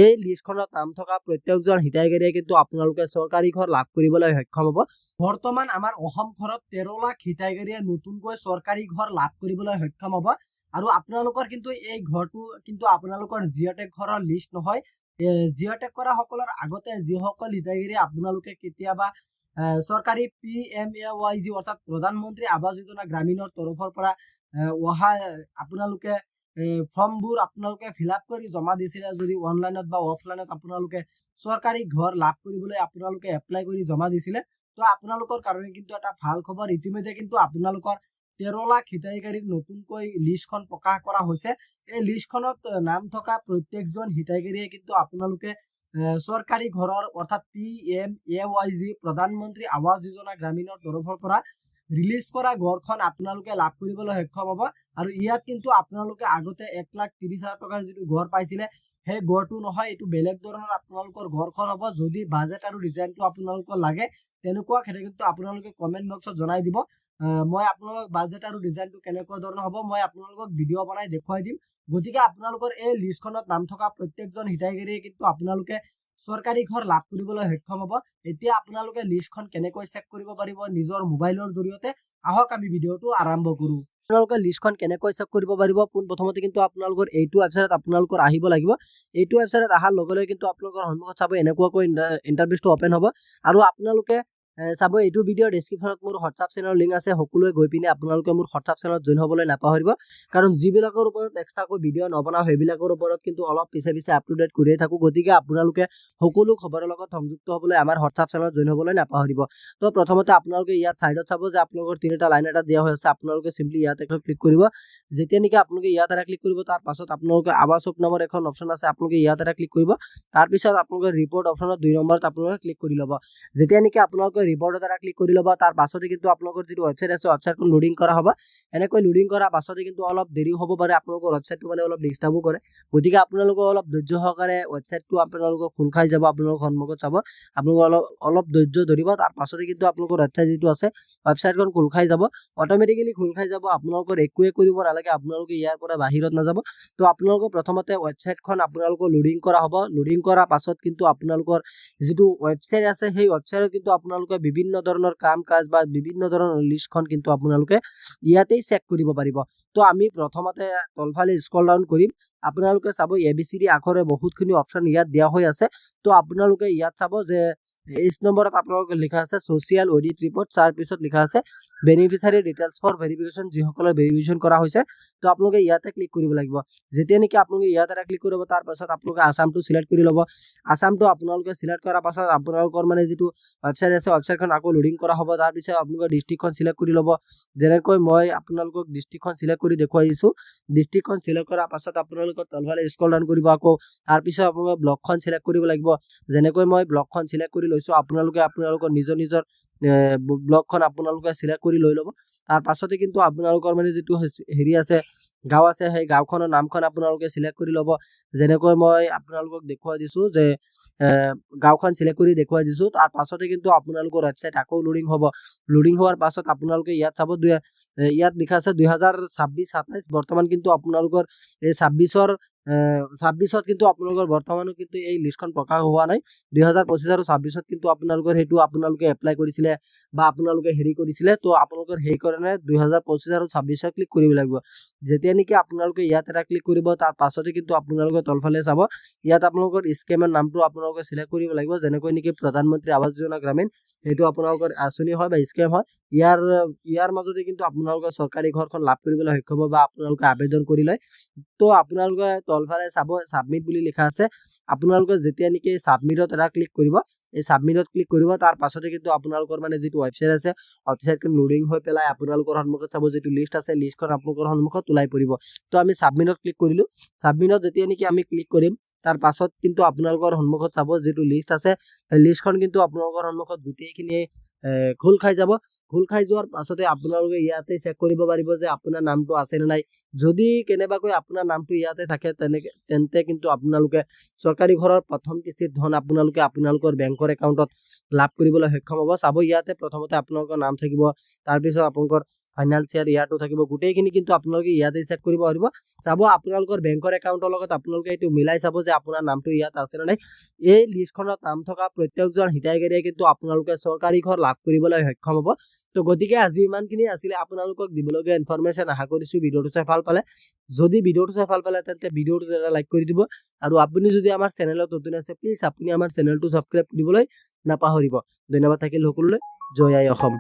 এই লিষ্টখনত নাম থকা প্ৰত্যেকজন হিতাধিকাৰীয়ে কিন্তু আপোনালোকে চৰকাৰী ঘৰ লাভ কৰিবলৈ সক্ষম হ'ব। বৰ্তমান আমাৰ অসমখনত 13 লাখ হিতাধিকাৰীয়ে নতুনকৈ চৰকাৰী ঘৰ লাভ কৰিবলৈ সক্ষম হ'ব। আৰু আপোনালোকৰ কিন্তু এই ঘৰটো কিন্তু আপোনালোকৰ জিঅ'টেক ঘৰৰ লিষ্ট নহয়। জিঅ'টেক কৰা সকলৰ আগতে যিসকল হিতাধিকাৰী আপোনালোকে কেতিয়াবা চৰকাৰী PMAYG অৰ্থাৎ প্ৰধানমন্ত্ৰী আৱাস যোজনা গ্ৰামীণৰ তৰফৰ পৰা অহা আপোনালোকে ফৰ্মবোৰ আপোনালোকে ফিল আপ কৰি জমা দিছিলে, যদি অনলাইনত বা অফলাইনত আপোনালোকে চৰকাৰী ঘৰ লাভ কৰিবলৈ আপোনালোকে এপ্লাই কৰি জমা দিছিলে, তো আপোনালোকৰ কাৰণে কিন্তু এটা ভাল খবৰ। ইতিমধ্যে কিন্তু আপোনালোকৰ 13 লাখ হিতাধিকাৰীৰ নতুনকৈ লিষ্টখন প্ৰকাশ কৰা হৈছে। এই লিষ্টখনত নাম থকা প্ৰত্যেকজন হিতাধিকাৰীয়ে কিন্তু আপোনালোকে চৰকাৰী ঘৰৰ অৰ্থাৎ PMAYG প্ৰধানমন্ত্ৰী আৱাস যোজনা গ্ৰামীণৰ তৰফৰ পৰা ৰিলিজ কৰা ঘৰখন আপোনালোকে লাভ কৰিবলৈ সক্ষম হ'ব। আৰু ইয়াত কিন্তু আপোনালোকে আগতে 1,30,000 টকাৰ যিটো ঘৰ পাইছিলে, সেই ঘৰটো নহয়, এইটো বেলেগ ধৰণৰ আপোনালোকৰ ঘৰখন হ'ব। যদি বাজেট আৰু ডিজাইনটো আপোনালোকৰ লাগে তেনেকুৱা ক্ষেত্ৰত কিন্তু আপোনালোকে কমেণ্ট বক্সত জনাই দিব। মই আপোনালোকক বাজেট আৰু ডিজাইনটো কেনেকুৱা ধৰণৰ হ'ব মই আপোনালোকক ভিডিঅ' বনাই দেখুৱাই দিম। গতিকে আপোনালোকৰ এই লিষ্টখনত নাম থকা প্ৰত্যেকজন হিতাধিকাৰীয়ে কিন্তু আপোনালোকে চৰকাৰী ঘৰ লাভ কৰিবলৈ সক্ষম হ'ব। এতিয়া আপোনালোকে লিষ্টখন কেনেকৈ চেক কৰিব পাৰিব নিজৰ মোবাইলৰ জৰিয়তে, আহক আমি ভিডিঅ'টো আৰম্ভ কৰোঁ। আপোনালোকে লিষ্টখন কেনেকৈ চেক কৰিব পাৰিব, পোনপ্ৰথমতে কিন্তু আপোনালোকৰ এইটো ৱেবছাইটত আপোনালোকৰ আহিব লাগিব। এইটো ৱেবছাইটত অহাৰ লগে লগে কিন্তু আপোনালোকৰ সন্মুখত চাব এনেকুৱাকৈ ইণ্টাৰফেচটো অপেন হ'ব। আৰু আপোনালোকে চাব এইটো ভিডিঅ'ৰ ডেছক্ৰিপশ্যনত মোৰ হোৱাটছআপ চেনেলৰ লিংক আছে। সকলোৱে গৈ পিনে আপোনালোকে মোৰ হোৱাটছআপ চেনেলত জইন হ'বলৈ নাপাহৰিব, কাৰণ যিবিলাকৰ ওপৰত এক্সট্ৰাকৈ ভিডিঅ' নবনাওঁ সেইবিলাকৰ ওপৰত কিন্তু অলপ পিছে পিছে আপটুডেট কৰিয়ে থাকোঁ। গতিকে আপোনালোকে সকলো খবৰৰ লগত সংযুক্ত হ'বলৈ আমাৰ হোৱাটছআপ চেনেলত জইন হ'বলৈ নাপাহৰিব। তো প্ৰথমতে আপোনালোকে ইয়াত চাইডত চাব যে আপোনালোকৰ তিনিটা লাইন এটা দিয়া হৈ আছে। আপোনালোকে চিম্পলি ইয়াত এখন ক্লিক কৰিব। যেতিয়া নেকি আপোনালোকে ইয়াত এটা ক্লিক কৰিব, তাৰ পাছত আপোনালোকে আৱাসক নামৰ এখন অপশ্যন আছে, আপোনালোকে ইয়াত এটা ক্লিক কৰিব। তাৰপিছত আপোনালোকে ৰিপৰ্ট অপশ্যনত 2 নম্বৰত আপোনালোকে ক্লিক কৰি ল'ব। যেতিয়া নেকি আপোনালোকে ৰিপৰ্টত এটা ক্লিক কৰি ল'ব, তাৰ পাছতে কিন্তু আপোনালোকৰ যিটো ৱেবছাইট আছে ৱেবছাইটখন লোডিং কৰা হ'ব। এনেকৈ লোডিং কৰাৰ পাছতে কিন্তু অলপ দেৰি হ'ব পাৰে, আপোনালোকৰ ৱেবছাইটটো মানে অলপ ডিষ্টাৰ্বো কৰে। গতিকে আপোনালোকে অলপ ধৈৰ্য সহকাৰে ৱেবছাইটটো আপোনালোকক খোল খাই যাব, আপোনালোকৰ সন্মুখত চাব। আপোনালোকে অলপ ধৈৰ্য ধৰিব, তাৰ পাছতে কিন্তু আপোনালোকৰ ৱেবছাইট যিটো আছে ৱেবছাইটখন খোল খাই যাব, অট'মেটিকেলি খোল খাই যাব। আপোনালোকৰ একোৱে কৰিব নালাগে, আপোনালোকে ইয়াৰ পৰা বাহিৰত নাযাব। তো আপোনালোকৰ প্ৰথমতে ৱেবছাইটখন আপোনালোকৰ লোডিং কৰা হ'ব। লোডিং কৰাৰ পাছত কিন্তু আপোনালোকৰ যিটো ৱেবছাইট আছে সেই ৱেবছাইটত কিন্তু আপোনালোকে বিভিন্ন ধৰণৰ কাম কাজ বা বিভিন্ন ধৰণৰ লিষ্টখন কিন্তু আপোনালোকে ইয়াতেই চেক কৰিব পাৰিব। তো আমি প্ৰথমতে তলফালে স্ক্ৰল ডাউন কৰিম। আপোনালোকে চাব ABCD আখৰে বহুতখিনি অপশ্যন ইয়াত দিয়া হৈ আছে। তো আপোনালোকে ইয়াত চাব যে 1 নম্বৰত আপোনালোকে লিখা আছে ছ'চিয়েল অডিট ৰিপৰ্ট, তাৰ পিছত লিখা আছে বেনিফিচিয়াৰী ডিটেইলছ ফৰ ভেৰিফিকেশ্যন, যিসকলে ভেৰিফিকেশ্যন কৰা হৈছে। তো আপোনালোকে ইয়াতে ক্লিক কৰিব লাগিব। যেতিয়া নেকি আপোনালোকে ইয়াত এটা ক্লিক কৰিব, তাৰ পাছত আপোনালোকে আসামটো চিলেক্ট কৰি ল'ব। আসামটো আপোনালোকে চিলেক্ট কৰাৰ পাছত আপোনালোকৰ মানে যিটো ৱেবছাইট আছে ৱেবছাইটখন আকৌ লোডিং কৰা হ'ব। তাৰপিছত আপোনালোকে ডিষ্ট্ৰিক্টখন চিলেক্ট কৰি ল'ব। যেনেকৈ মই আপোনালোকক ডিষ্ট্ৰিক্টখন চিলেক্ট কৰি দেখুৱাই দিছোঁ। ডিষ্ট্ৰিক্টখন চিলেক্ট কৰাৰ পাছত আপোনালোকৰ তলফালে স্ক্ৰল ডাউন কৰিব আকৌ। তাৰপিছত আপোনালোকে ব্লকখন চিলেক্ট কৰিব লাগিব। যেনেকৈ মই ব্লকখন চিলেক্ট কৰি লৈছোঁ, আপোনালোকে আপোনালোকৰ নিজৰ ব্লকখন আপোনালোকে চিলেক্ট কৰি লৈ ল'ব। তাৰ পাছতে কিন্তু আপোনালোকৰ মানে যিটো হেৰি আছে গাঁও আছে, সেই গাঁওখনৰ নামখন আপোনালোকে চিলেক্ট কৰি ল'ব। যেনেকৈ মই আপোনালোকক দেখুৱাই দিছোঁ যে গাঁওখন চিলেক্ট কৰি দেখুৱাই দিছোঁ। তাৰ পাছতে কিন্তু আপোনালোকৰ ৱেবছাইট আকৌ লোডিং হ'ব। লোডিং হোৱাৰ পাছত আপোনালোকে ইয়াত চাব ইয়াত লিখা আছে 2026-27। বৰ্তমান কিন্তু আপোনালোকৰ এই 26ত কিন্তু আপোনালোকৰ বৰ্তমানো কিন্তু এই লিষ্টখন প্ৰকাশ হোৱা নাই। 2025 আৰু 26ত কিন্তু আপোনালোকৰ সেইটো আপোনালোকে এপ্লাই কৰিছিলে বা আপোনালোকে হেৰি কৰিছিলে। তো আপোনালোকৰ সেইকাৰণে 2025 আৰু 26 ক্লিক কৰিব লাগিব। যেতিয়া নেকি আপোনালোকে ইয়াত এটা ক্লিক কৰিব, তাৰ পাছতে কিন্তু আপোনালোকে তলফালে চাব ইয়াত আপোনালোকৰ স্কিমৰ নামটো আপোনালোকে চিলেক্ট কৰিব লাগিব। যেনেকৈ নেকি প্ৰধানমন্ত্ৰী আৱাস যোজনা গ্ৰামীণ, সেইটো আপোনালোকৰ আঁচনি হয় বা স্কিম হয়। ইয়াৰ মাজতে কিন্তু আপোনালোকে চৰকাৰী ঘৰখন লাভ কৰিবলৈ সক্ষম হ'ব বা আপোনালোকে আবেদন কৰি লয়। তো আপোনালোকে তলফালে চাব ছাবমিট বুলি লিখা আছে। আপোনালোকে যেতিয়া নেকি ছাবমিটত এটা ক্লিক কৰিব, এই ছাবমিটত ক্লিক কৰিব, তাৰ পাছতে কিন্তু আপোনালোকৰ মানে যিটো ৱেবছাইট আছে ৱেবছাইটখন লোডিং হৈ পেলাই আপোনালোকৰ সন্মুখত চাব যিটো লিষ্ট আছে, লিষ্টখন আপোনালোকৰ সন্মুখত ওলাই পৰিব। তো আমি ছাবমিটত ক্লিক কৰিলোঁ। ছাবমিটত যেতিয়া নেকি আমি ক্লিক কৰিম, তাৰ পাছত কিন্তু আপোনালোকৰ সন্মুখত চাব যিটো লিষ্ট আছে, সেই লিষ্টখন কিন্তু আপোনালোকৰ সন্মুখত গোটেইখিনি খোল খাই যাব। খোল খাই যোৱাৰ পাছতে আপোনালোকে ইয়াতে চেক কৰিব পাৰিব যে আপোনাৰ নামটো আছে নে নাই। যদি কেনেবাকৈ আপোনাৰ নামটো ইয়াতে থাকে তেন্তে কিন্তু আপোনালোকে চৰকাৰী ঘৰৰ প্ৰথম কিস্তিৰ ধন আপোনালোকে আপোনালোকৰ বেংকৰ একাউণ্টত লাভ কৰিবলৈ সক্ষম হ'ব। চাব ইয়াতে প্ৰথমতে আপোনালোকৰ নাম থাকিব, তাৰপিছত আপোনালোকৰ ফাইনেন্সিয়াল ইয়াৰটো থাকিব, গোটেইখিনি কিন্তু আপোনালোকে ইয়াতে চেক কৰিব পাৰিব। চাব আপোনালোকৰ বেংকৰ একাউণ্টৰ লগত আপোনালোকে এইটো মিলাই চাব যে আপোনাৰ নামটো ইয়াত আছে নে নাই। এই লিষ্টখনত নাম থকা প্ৰত্যেকজন হিতাধিকাৰীয়ে কিন্তু আপোনালোকে চৰকাৰী ঘৰ লাভ কৰিবলৈ সক্ষম হ'ব। তো গতিকে আজি ইমানখিনি আছিলে আপোনালোকক দিবলগীয়া ইনফৰমেশ্যন। আশা কৰিছোঁ ভিডিঅ'টো চাই ভাল পালে। যদি ভিডিঅ'টো চাই ভাল পালে তেন্তে ভিডিঅ'টো এটা লাইক কৰি দিব, আৰু আপুনি যদি আমাৰ চেনেলত নতুন আছে প্লিজ আপুনি আমাৰ চেনেলটো ছাবস্ক্ৰাইব কৰিবলৈ নাপাহৰিব। ধন্যবাদ থাকিল সকলোলৈ। জয় আই অসম।